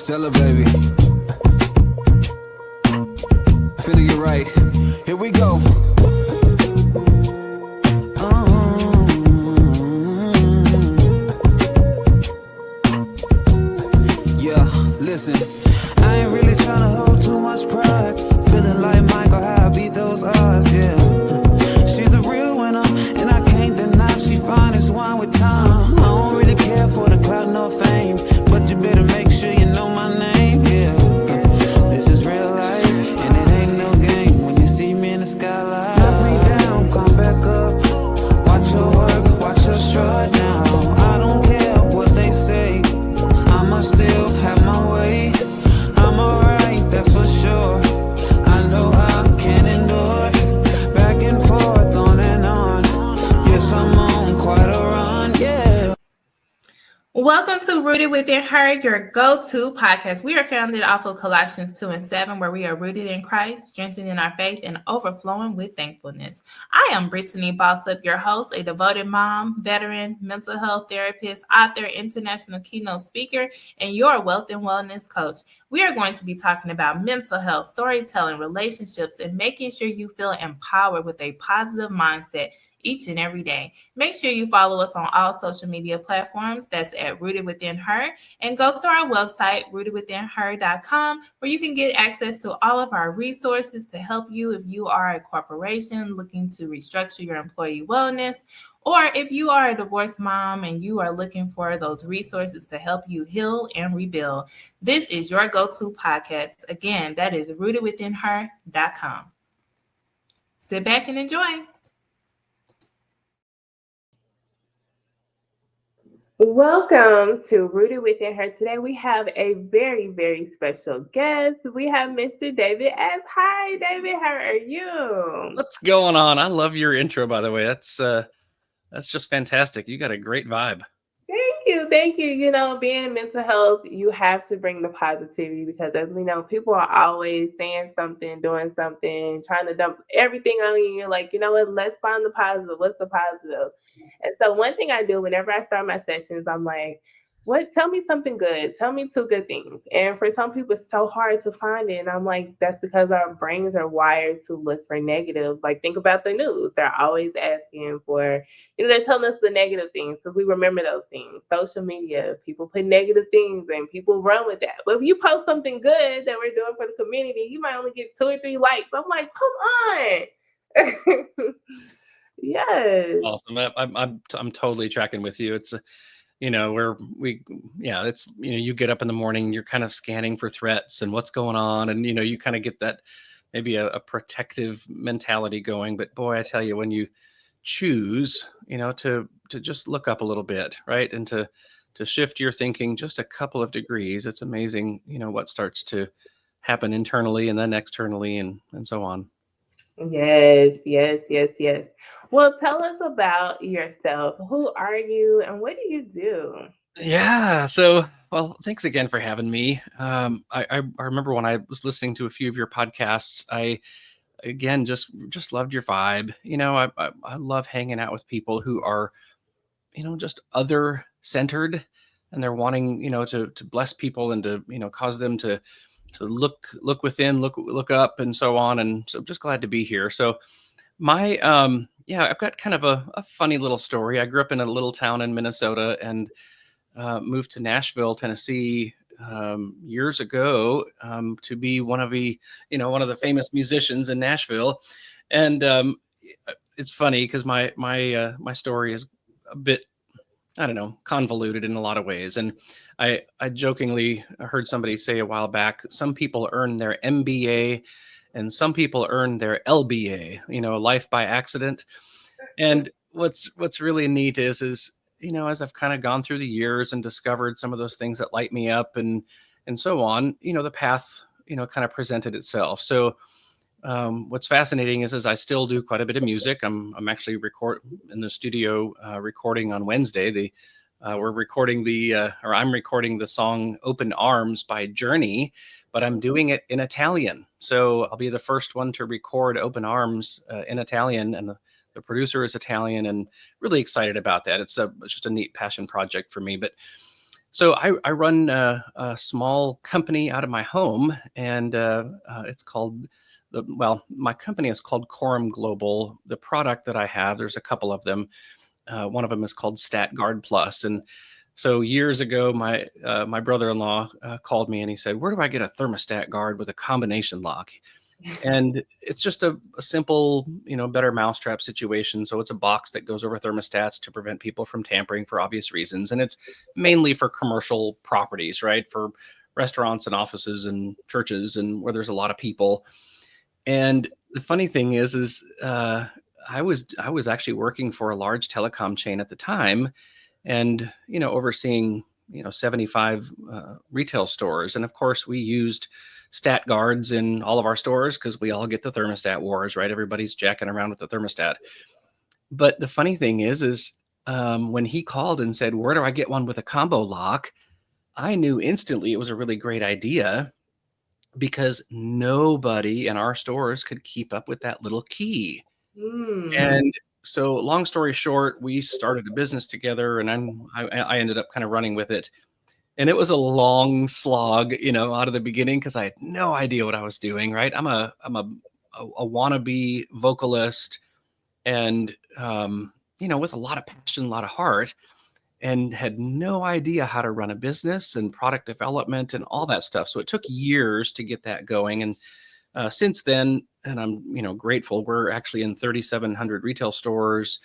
Tell her, baby. Finna get right. Here we go. Yeah, listen. I ain't really tryna hold too much pride. Feeling like Michael, how I beat those odds, yeah. She's a real winner, and I can't deny she fine as wine with time. I don't really care for the clout nor fame, but you better make sure you know my name, yeah. This is real life, and it ain't no game. When you see me in the skyline, knock me down, come back up. Watch your work, watch your strut now. I don't care what they say, I'ma still have my way. I'm alright, that's for sure. I know I can endure. Back and forth, on and on. Yes, I'm on quite a run, yeah. Welcome to Rooted Within Her, your go-to podcast. We are founded off of Colossians 2:7, where we are rooted in Christ, strengthening our faith, and overflowing with thankfulness. I am Brittany Bossup, your host, a devoted mom, veteran, mental health therapist, author, international keynote speaker, and your wealth and wellness coach. We are going to be talking about mental health, storytelling, relationships, and making sure you feel empowered with a positive mindset each and every day. Make sure you follow us on all social media platforms. That's at Rooted Within Her. And go to our website, rootedwithinher.com, where you can get access to all of our resources to help you if you are a corporation looking to restructure your employee wellness, or if you are a divorced mom and you are looking for those resources to help you heal and rebuild. This is your go-to podcast. Again, that is rootedwithinher.com. Sit back and enjoy. Welcome to Rooted Within Her. Today we have a very, very special guest. We have Mr. David S. Hi, David. How are you? What's going on? I love your intro, by the way. That's just fantastic. You got a great vibe. Thank you. You know, being in mental health, you have to bring the positivity because, as we know, people are always saying something, doing something, trying to dump everything on you. You're like, you know what? Let's find the positive. What's the positive? And so, one thing I do whenever I start my sessions, I'm like, what? Tell me something good. Tell me two good things. And for some people, it's so hard to find it. And I'm like, that's because our brains are wired to look for negative. Like, think about the news. They're always asking for, they're telling us the negative things because we remember those things. Social media, people put negative things and people run with that. But if you post something good that we're doing for the community, you might only get 2 or 3 likes. I'm like, come on. Yes. Awesome. I'm totally tracking with you. It's it's you get up in the morning, you're kind of scanning for threats and what's going on, and you kind of get that maybe a protective mentality going. But boy, I tell you, when you choose, to just look up a little bit, right, and to shift your thinking just a couple of degrees, it's amazing, what starts to happen internally and then externally and so on. Yes. Well, tell us about yourself. Who are you and what do you do? Yeah. So, well, thanks again for having me. I remember when I was listening to a few of your podcasts, I again just loved your vibe. I love hanging out with people who are, just other centered, and they're wanting, to bless people and to, cause them to look within, look up, and so on. And so, just glad to be here. So, my yeah, I've got kind of a funny little story. I grew up in a little town in Minnesota and moved to Nashville, Tennessee, years ago, to be one of the famous musicians in Nashville. And it's funny because my story is a bit, I don't know, convoluted in a lot of ways. And I jokingly heard somebody say a while back, some people earn their MBA and some people earn their LBA, life by accident. And what's really neat is as I've kind of gone through the years and discovered some of those things that light me up and so on, the path kind of presented itself. So what's fascinating is I still do quite a bit of music. I'm actually record in the studio recording on Wednesday. I'm recording the song "Open Arms" by Journey, but I'm doing it in Italian. So I'll be the first one to record "Open Arms" in Italian, and the producer is Italian, and really excited about that. It's just a neat passion project for me. But So I run a small company out of my home, and it's called my company is called Quorum Global. The product that I have, there's a couple of them. One of them is called StatGuard Plus, and so years ago, my brother-in-law called me and he said, "Where do I get a thermostat guard with a combination lock?" And it's just a simple, better mousetrap situation. So it's a box that goes over thermostats to prevent people from tampering for obvious reasons. And it's mainly for commercial properties, right? For restaurants and offices and churches and where there's a lot of people. And the funny thing is I was actually working for a large telecom chain at the time, and overseeing 75 retail stores, and of course we used stat guards in all of our stores because we all get the thermostat wars, right? Everybody's jacking around with the thermostat. But the funny thing is when he called and said, "Where do I get one with a combo lock?" I knew instantly it was a really great idea because nobody in our stores could keep up with that little key. Mm. And so, long story short, we started a business together, and I ended up kind of running with it. And it was a long slog, out of the beginning because I had no idea what I was doing. Right? I'm a wannabe vocalist, and with a lot of passion, a lot of heart, and had no idea how to run a business and product development and all that stuff. So it took years to get that going, and since then, and I'm grateful, we're actually in 3,700 retail stores,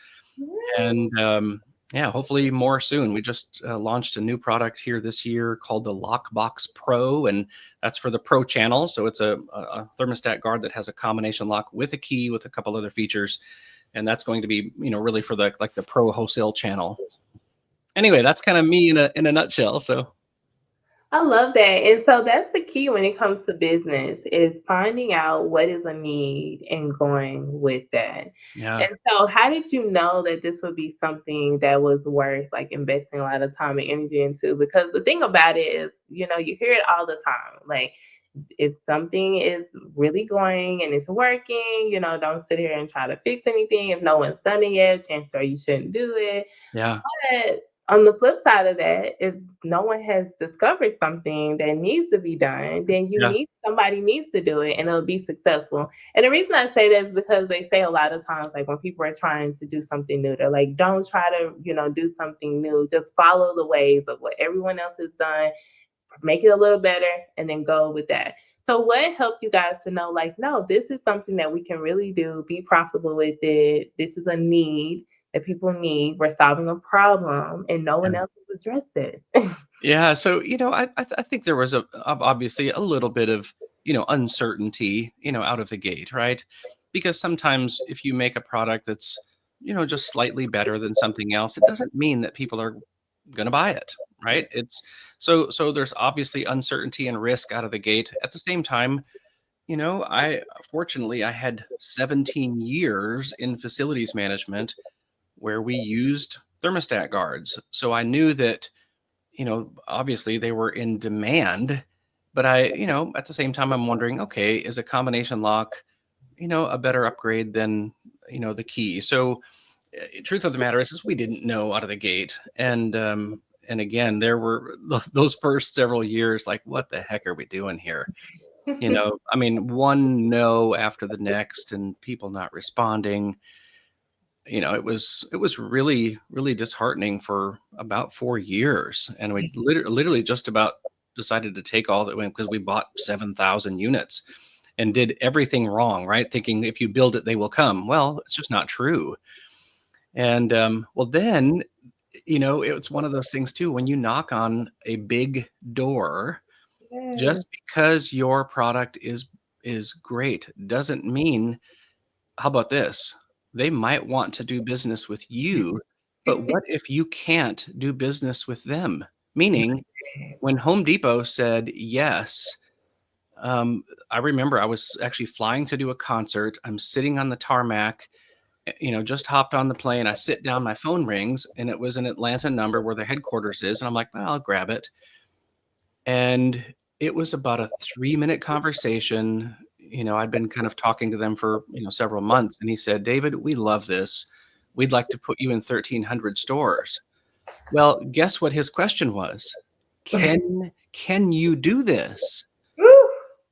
and yeah, hopefully more soon. We just launched a new product here this year called the Lockbox Pro, and that's for the Pro channel. So it's a thermostat guard that has a combination lock with a key with a couple other features, and that's going to be really for the Pro wholesale channel. Anyway, that's kind of me in a nutshell. So I love that. And so that's the key when it comes to business is finding out what is a need and going with that. yeah, And so how did you know that this would be something that was worth like investing a lot of time and energy into? Because the thing about it is, you hear it all the time. Like if something is really going and it's working, don't sit here and try to fix anything. If no one's done it yet, chances are you shouldn't do it. yeah, But on the flip side of that, if no one has discovered something that needs to be done, then yeah, somebody needs to do it and it'll be successful. And the reason I say that is because they say a lot of times, like when people are trying to do something new, they're like, don't try to, do something new. Just follow the ways of what everyone else has done, make it a little better, and then go with that. So, what helped you guys to know, like, no, this is something that we can really do, be profitable with it? This is a need that people need. We're solving a problem, and no one yeah. else has addressed it. Yeah, so I think there was obviously a little bit of uncertainty out of the gate, right? Because sometimes if you make a product that's just slightly better than something else, it doesn't mean that people are going to buy it, right? It's so there's obviously uncertainty and risk out of the gate. At the same time, I fortunately I had 17 years in facilities management where we used thermostat guards, so I knew that obviously they were in demand, but at the same time, I'm wondering, okay, is a combination lock, a better upgrade than, the key? So, truth of the matter is we didn't know out of the gate. And again, there were those first several years, like, what the heck are we doing here? I mean, one no after the next and people not responding. It was really, really disheartening for about 4 years. And we literally just about decided to take all that went because we bought 7,000 units and did everything wrong, right? Thinking if you build it, they will come. Well, it's just not true. And well, then, it's one of those things too, when you knock on a big door, Yes. just because your product is great doesn't mean, how about this? They might want to do business with you, but what if you can't do business with them? Meaning, when Home Depot said yes, I remember I was actually flying to do a concert. I'm sitting on the tarmac, just hopped on the plane. I sit down, my phone rings, and it was an Atlanta number where the headquarters is. And I'm like, well, I'll grab it. And it was about a 3-minute conversation. I'd been kind of talking to them for, several months. And he said, "David, we love this. We'd like to put you in 1,300 stores." Well, guess what his question was? Can you do this? Woo!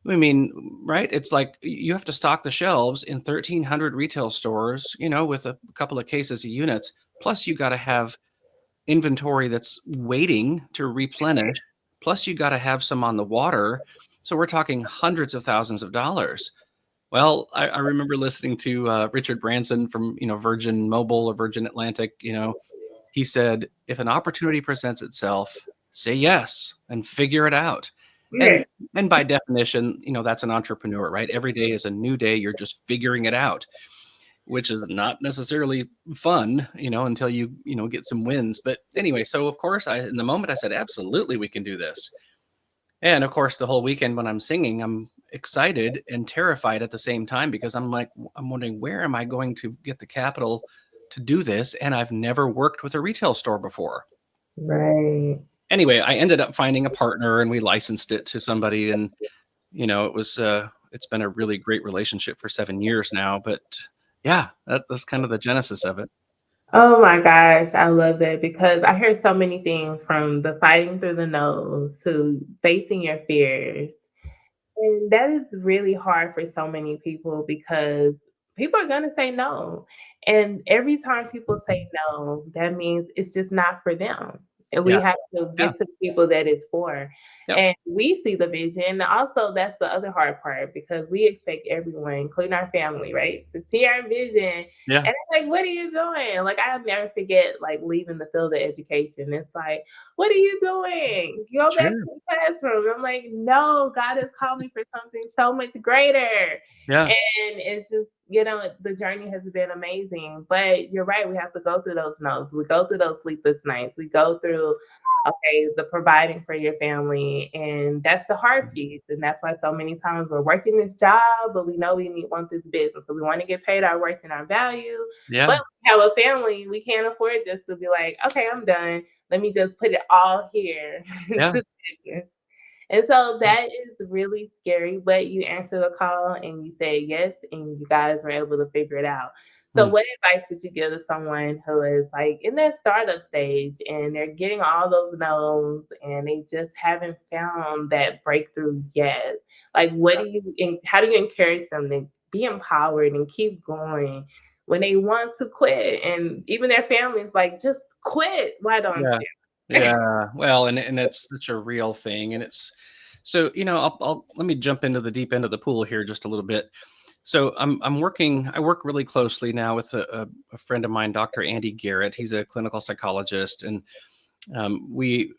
I mean, right? It's like you have to stock the shelves in 1,300 retail stores, with a couple of cases of units. Plus, you got to have inventory that's waiting to replenish. Plus, you got to have some on the water. So we're talking hundreds of thousands of dollars. Well, I remember listening to Richard Branson from, Virgin Mobile or Virgin Atlantic. He said, if an opportunity presents itself, say yes and figure it out. Yeah. And by definition, that's an entrepreneur, right? Every day is a new day. You're just figuring it out, which is not necessarily fun, until you get some wins. But anyway, so of course, in the moment I said, absolutely, we can do this. And of course, the whole weekend when I'm singing, I'm excited and terrified at the same time, because I'm wondering, where am I going to get the capital to do this? And I've never worked with a retail store before. Right. Anyway, I ended up finding a partner and we licensed it to somebody. And, it's been a really great relationship for 7 years now. But yeah, that's kind of the genesis of it. Oh my gosh, I love that because I hear so many things from the fighting through the nose to facing your fears. And that is really hard for so many people because people are going to say no. And every time people say no, that means it's just not for them. And we Yeah. have to Yeah. get to the people that it's for. Yep. And we see the vision. Also, that's the other hard part because we expect everyone, including our family, right, to see our vision. Yeah. And it's like, what are you doing? Like, I'll never forget, like, leaving the field of education. It's like, what are you doing? Go back Sure. to the classroom. I'm like, no, God has called me for something so much greater. Yeah. And it's just, the journey has been amazing. But you're right, we have to go through those no's. We go through those sleepless nights. We go through, okay, the providing for your family. And that's the hard piece. And that's why so many times we're working this job, but we know we want this business. So we want to get paid our worth and our value. Yeah. But we have a family, we can't afford just to be like, okay, I'm done. Let me just put it all here Yeah. to business. And so that is really scary, but you answer the call and you say yes, and you guys were able to figure it out. So, Mm. what advice would you give to someone who is like in that startup stage and they're getting all those no's and they just haven't found that breakthrough yet? Like, how do you encourage them to be empowered and keep going when they want to quit? And even their families like, just quit. Why don't Yeah. you? Yeah. Well, and it's such a real thing. And it's so, I'll let me jump into the deep end of the pool here just a little bit. So I work really closely now with a friend of mine, Dr. Andy Garrett. He's a clinical psychologist. And we,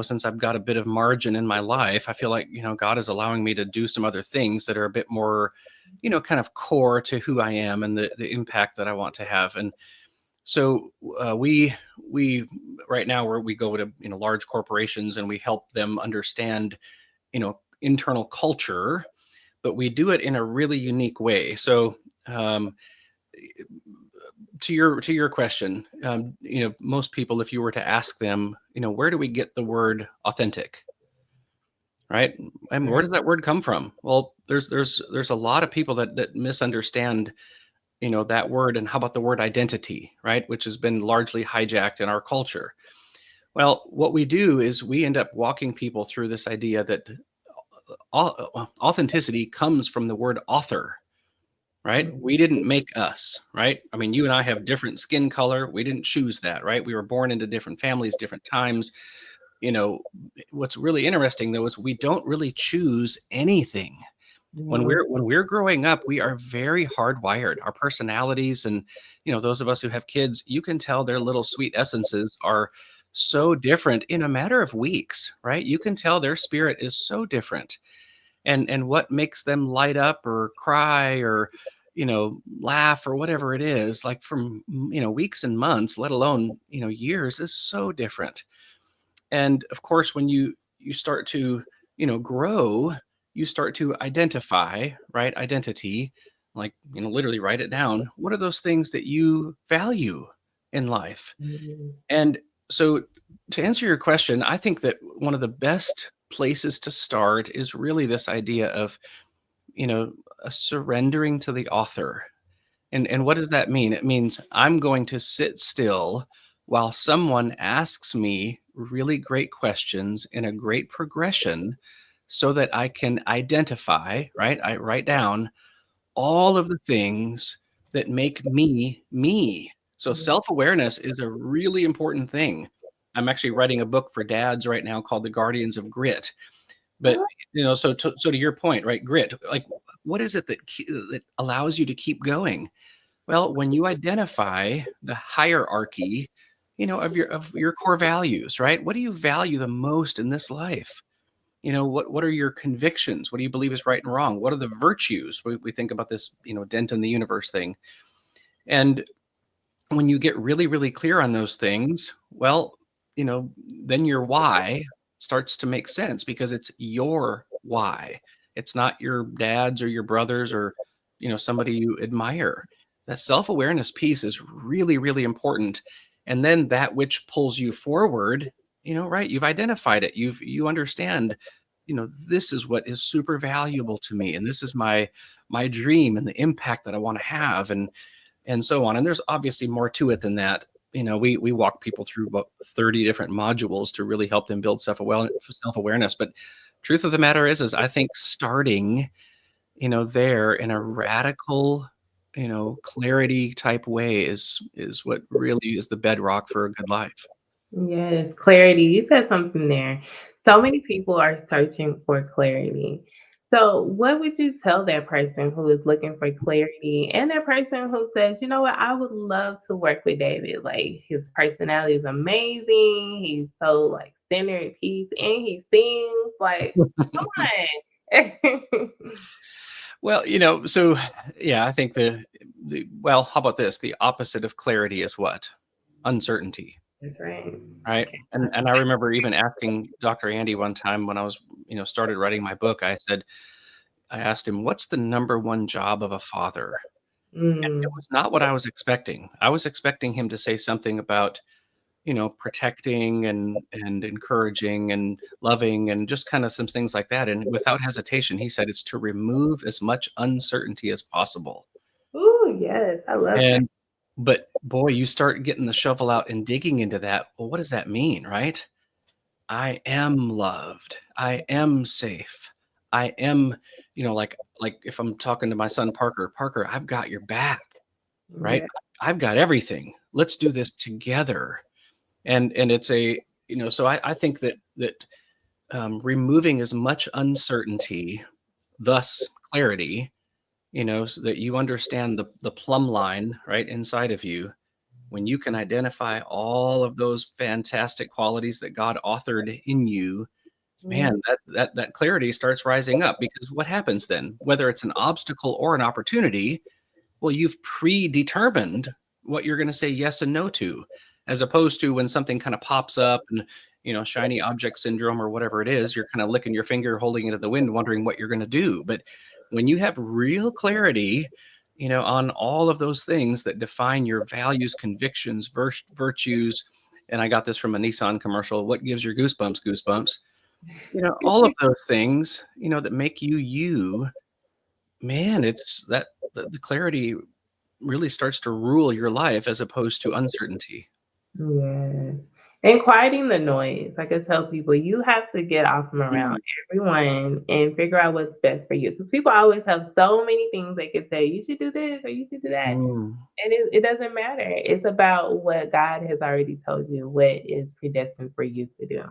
since I've got a bit of margin in my life, I feel like, God is allowing me to do some other things that are a bit more, kind of core to who I am and the impact that I want to have. And so we right now where we go to large corporations and we help them understand internal culture, but we do it in a really unique way. So um, to your question, most people, if you were to ask them, where do we get the word authentic, right? I mean, where does that word come from? Well, there's a lot of people that misunderstand that word. And how about the word identity, right, which has been largely hijacked in our culture? Well, what we do is we end up walking people through this idea that authenticity comes from the word author, right? We didn't make us, right? I mean, you and I have different skin color. We didn't choose that, right? We were born into different families, different times. What's really interesting though is we don't really choose anything. When we're growing up, we are very hardwired. Our personalities, and those of us who have kids, you can tell their little sweet essences are so different in a matter of weeks, right? You can tell their spirit is so different, and what makes them light up or cry or laugh or whatever it is, like from weeks and months, let alone years, is so different. And of course, when you start to grow, you start to identify, right? Identity, like literally write it down. What are those things that you value in life? Mhm. And so, to answer your question, I think that one of the best places to start is really this idea of surrendering to the author. And what does that mean? It means I'm going to sit still while someone asks me really great questions in a great progression so that I can identify, right? I write down all of the things that make me me. So self-awareness is a really important thing. I'm actually writing a book for dads right now called The Guardians of Grit. But so to your point, right? Grit, like what is it that allows you to keep going? Well, when you identify the hierarchy, of your core values, right? What do you value the most in this life? What are your convictions? What do you believe is right and wrong? What are the virtues? We think about this, dent in the universe thing. And when you get really, really clear on those things, well, then your why starts to make sense because it's your why. It's not your dad's or your brother's or, somebody you admire. That self-awareness piece is really, really important. And then that which pulls you forward, right? You've identified it. You understand, this is what is super valuable to me. And this is my dream and the impact that I want to have. And so on. And there's obviously more to it than that. We walk people through about 30 different modules to really help them build self-awareness. But truth of the matter is I think starting, there in a radical, clarity type way is what really is the bedrock for a good life. Yes, clarity. You said something there. So many people are searching for clarity. So, what would you tell that person who is looking for clarity and that person who says, you know what, I would love to work with David? Like his personality is amazing. He's so like centered, peace, and he sings. Like, come on. Well, so yeah, I think well, how about this? The opposite of clarity is what? Uncertainty. That's right. Right. And I remember even asking Dr. Andy one time when I was, started writing my book, I asked him, what's the number one job of a father? And it Mm, was not what I was expecting. I was expecting him to say something about, protecting and encouraging and loving and just kind of some things like that. And without hesitation, he said it's to remove as much uncertainty as possible. ooh, yes, I love that. And but boy, you start getting the shovel out and digging into that. Well, what does that mean, right? I am loved. I am safe. I am, like if I'm talking to my son Parker, I've got your back, right? Yeah. I've got everything. Let's do this together. And it's so I think that removing as much uncertainty, thus clarity, so that you understand the plumb line right inside of you. When you can identify all of those fantastic qualities that God authored in you, Mm, man, that clarity starts rising up because what happens then? Whether it's an obstacle or an opportunity, well, you've predetermined what you're going to say yes and no to, as opposed to when something kind of pops up and, shiny object syndrome or whatever it is, you're kind of licking your finger, holding it in the wind, wondering what you're going to do. But when you have real clarity, on all of those things that define your values, convictions, virtues, and I got this from a Nissan commercial, what gives your goosebumps, all of those things, that make you you, man, it's that the clarity really starts to rule your life as opposed to uncertainty. yes. And quieting the noise. Like I tell people, you have to get off from around Mm, everyone and figure out what's best for you. Because people always have so many things they could say, you should do this or you should do that. mm, And it doesn't matter. It's about what God has already told you, what is predestined for you to do.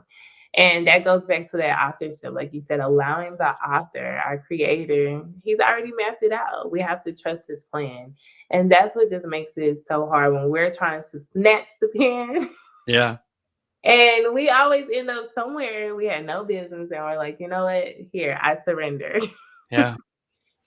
And that goes back to that authorship, like you said, allowing the author, our creator, he's already mapped it out. We have to trust his plan. And that's what just makes it so hard when we're trying to snatch the pen. yeah, And we always end up somewhere we had no business, and we're like, you know what? Here, I surrender. yeah.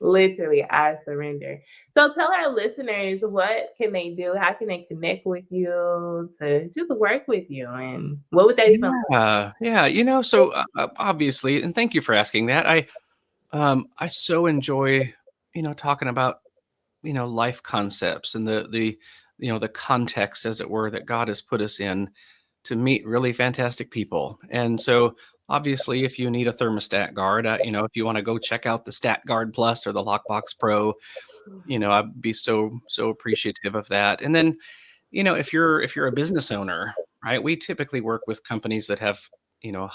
Literally, I surrender. So tell our listeners what can they do? How can they connect with you to just work with you? And what would that even Yeah, so obviously, and thank you for asking that. I so enjoy, talking about, life concepts and the context, as it were, that God has put us in to meet really fantastic people. And so, obviously, if you need a thermostat guard, if you want to go check out the Stat Guard Plus or the Lockbox Pro, I'd be so appreciative of that. And then if you're a business owner, right, we typically work with companies that have, a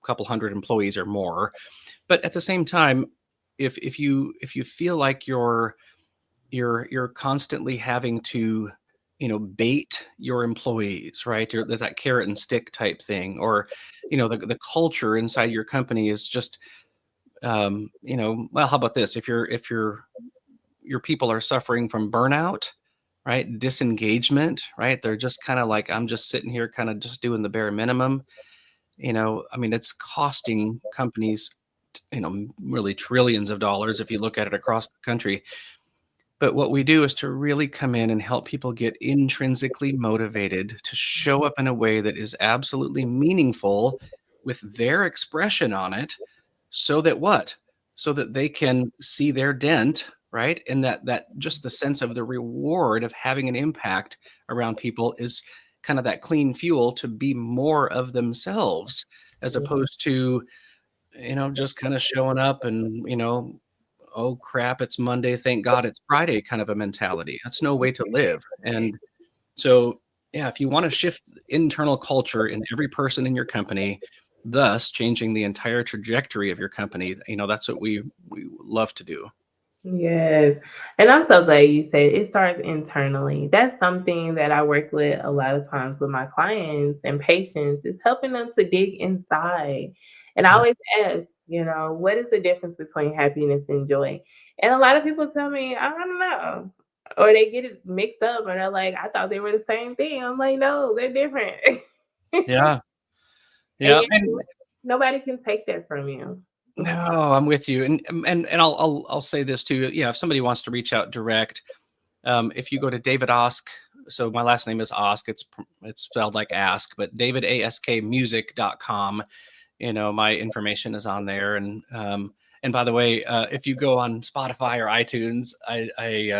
couple hundred employees or more. But at the same time, if you feel like you're constantly having to, bait your employees, right? There's that carrot and stick type thing, or the culture inside your company is just, well, how about this? If your people are suffering from burnout, right, disengagement, right, they're just kind of like, I'm just sitting here kind of just doing the bare minimum. I mean, it's costing companies, really trillions of dollars if you look at it across the country. But what we do is to really come in and help people get intrinsically motivated to show up in a way that is absolutely meaningful with their expression on it, so that what? So that they can see their dent, right? And that just the sense of the reward of having an impact around people is kind of that clean fuel to be more of themselves, as opposed to, just kind of showing up and, oh crap, it's Monday, thank God it's Friday kind of a mentality. That's no way to live. And so, yeah, if you want to shift internal culture in every person in your company, thus changing the entire trajectory of your company, that's what we love to do. Yes. And I'm so glad you said it starts internally. That's something that I work with a lot of times with my clients and patients, is helping them to dig inside. And I Yeah. always ask, what is the difference between happiness and joy? And a lot of people tell me, I don't know. Or they get it mixed up and they're like, I thought they were the same thing. I'm like, no, they're different. Yeah. And Yeah. yet And nobody can take that from you. no, I'm with you. And I'll say this too. Yeah, if somebody wants to reach out direct, if you go to David Osk, so my last name is Osk, it's spelled like ask, but davidaskmusic.com, my information is on there. And by the way, if you go on Spotify or iTunes, I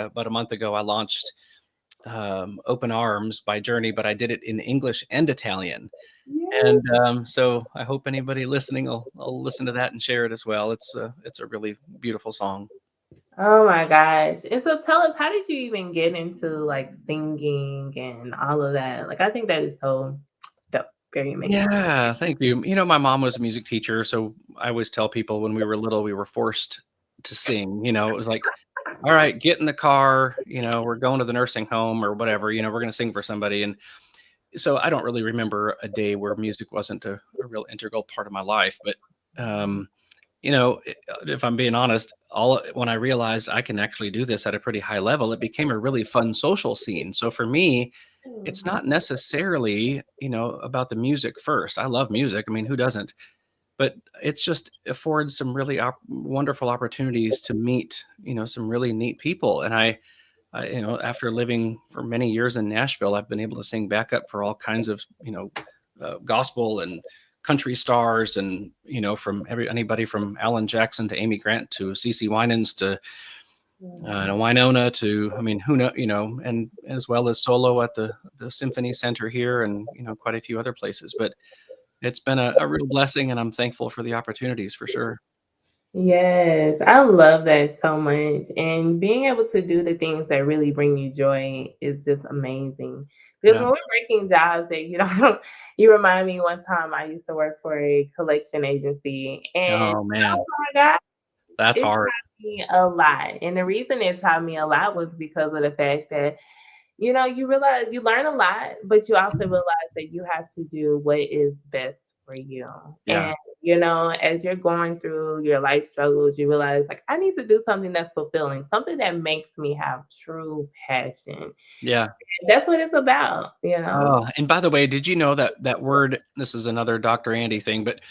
about a month ago I launched Open Arms by Journey, but I did it in English and Italian. Yeah. And so I hope anybody listening will listen to that and share it as well. It's a really beautiful song. Oh my gosh. And so tell us, how did you even get into like singing and all of that? Like, I think that is so dope. Very amazing. Yeah, thank you. My mom was a music teacher, so I always tell people when we were little, we were forced to sing. It was like, all right, get in the car, we're going to the nursing home or whatever, we're going to sing for somebody. And so I don't really remember a day where music wasn't a real integral part of my life. But, if I'm being honest, when I realized I can actually do this at a pretty high level, it became a really fun social scene. So for me, it's not necessarily, about the music first. I love music. I mean, who doesn't? But it's just affords some really wonderful opportunities to meet, some really neat people. And after living for many years in Nashville, I've been able to sing backup for all kinds of, gospel and country stars, and from anybody from Alan Jackson to Amy Grant to CeCe Winans to Winona to, I mean, who know, and as well as solo at the Symphony Center here, and quite a few other places. But it's been a real blessing, and I'm thankful for the opportunities for sure. Yes, I love that so much. And being able to do the things that really bring you joy is just amazing. Because Yeah. when we're breaking jobs that you remind me one time I used to work for a collection agency, and Oh man, oh my God, that's it hard. taught me a lot. And the reason it taught me a lot was because of the fact that you realize you learn a lot, but you also realize that you have to do what is best for you. Yeah. And, as you're going through your life struggles, you realize, like, I need to do something that's fulfilling, something that makes me have true passion. Yeah. That's what it's about. Oh, and by the way, did you know that word? This is another Dr. Andy thing, but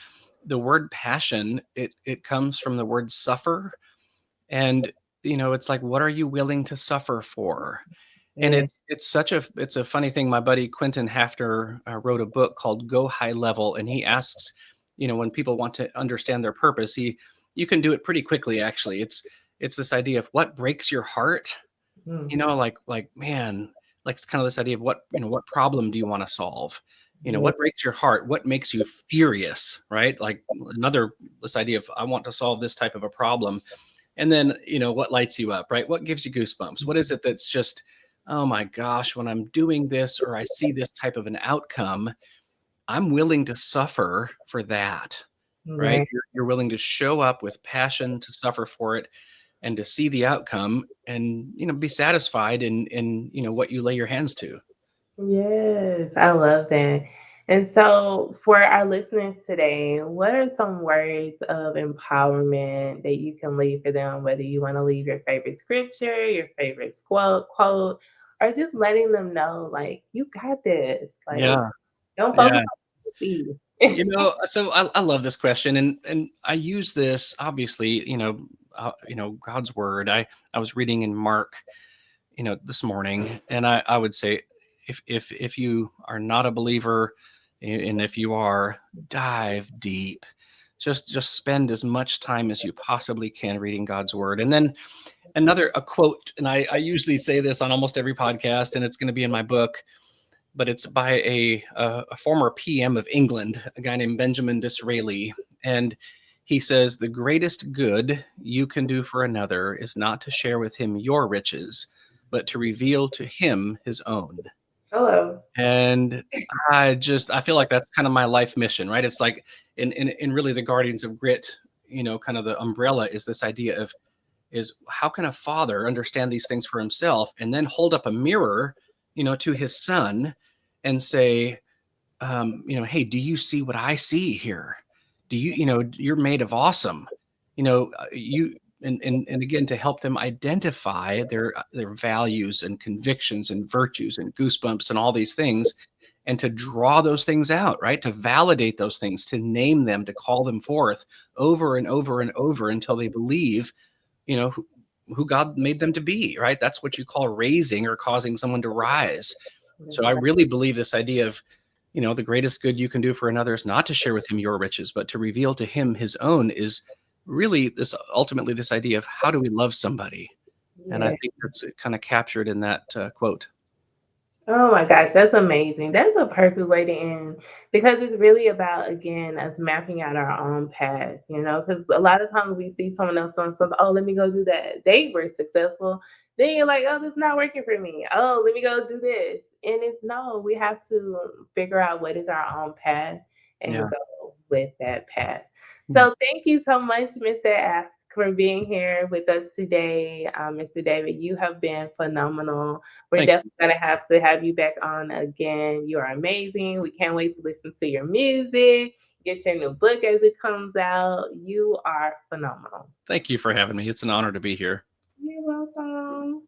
the word passion, it comes from the word suffer. And it's like, what are you willing to suffer for? And Yeah. it's a funny thing. My buddy Quentin Hafner wrote a book called Go High Level, and he asks, when people want to understand their purpose, you can do it pretty quickly. Actually, it's this idea of what breaks your heart. Mhm. Like man, like it's kind of this idea of what problem do you want to solve? Yeah. What breaks your heart? What makes you furious, right? Like this idea of I want to solve this type of a problem. And then, what lights you up, right? What gives you goosebumps? What is it that's just oh my gosh, when I'm doing this or I see this type of an outcome, I'm willing to suffer for that, right? Right. You're willing to show up with passion to suffer for it and to see the outcome and, be satisfied in, what you lay your hands to. Yes, I love that. And so, for our listeners today, what are some words of empowerment that you can leave for them? Whether you want to leave your favorite scripture, your favorite quote, or just letting them know, like, you got this. Like, Yeah. don't focus Yeah. on the see. So I love this question, and I use this obviously, God's word. I was reading in Mark, this morning, and I would say, if you are not a believer, and if you are, dive deep. Just spend as much time as you possibly can reading God's word, and then a quote, and I usually say this on almost every podcast, and it's going to be in my book. But it's by a former PM of England, a guy named Benjamin Disraeli. And he says, the greatest good you can do for another is not to share with him your riches, but to reveal to him his own. Hello. And I feel like that's kind of my life mission, right? It's like in really the Guardians of Grit, kind of the umbrella is this idea is how can a father understand these things for himself and then hold up a mirror, to his son and say, hey, do you see what I see here? Do you're made of awesome, you, and again, to help them identify their values and convictions and virtues and goosebumps and all these things, and to draw those things out, right? To validate those things, to name them, to call them forth over and over and over until they believe, who God made them to be, right? That's what you call raising or causing someone to rise. So I really believe this idea of, the greatest good you can do for another is not to share with him your riches, but to reveal to him his own is really ultimately this idea of how do we love somebody? Yeah. And I think that's kind of captured in that quote. Oh my gosh, that's amazing. That's a perfect way to end because it's really about, again, us mapping out our own path, because a lot of times we see someone else doing something, oh, let me go do that. They were successful. Then you're like, oh, this is not working for me. Oh, let me go do this. And it's no, we have to figure out what is our own path and Yeah. go with that path. So thank you so much, Mr. Ask, for being here with us today. Mr. David, you have been phenomenal. We're Thank definitely going to have you back on again. You are amazing. We can't wait to listen to your music, get your new book as it comes out. You are phenomenal. Thank you for having me. It's an honor to be here. You're welcome.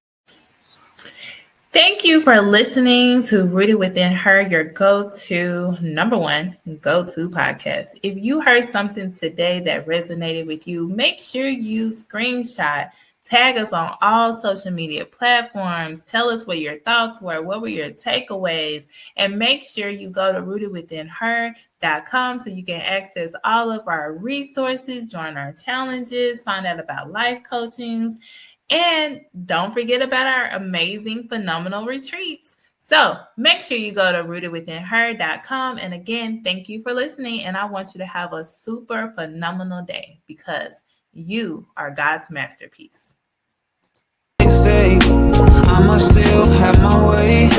Thank you for listening to Rooted Within Her, your go-to, number one, go-to podcast. If you heard something today that resonated with you, make sure you screenshot, tag us on all social media platforms, tell us what your thoughts were, what were your takeaways, and make sure you go to rootedwithinher.com so you can access all of our resources, join our challenges, find out about life coachings, and don't forget about our amazing, phenomenal retreats. So make sure you go to rootedwithinher.com. And again, thank you for listening. And I want you to have a super phenomenal day because you are God's masterpiece. They say I must still have my way.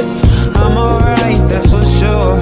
I'm alright, that's for sure.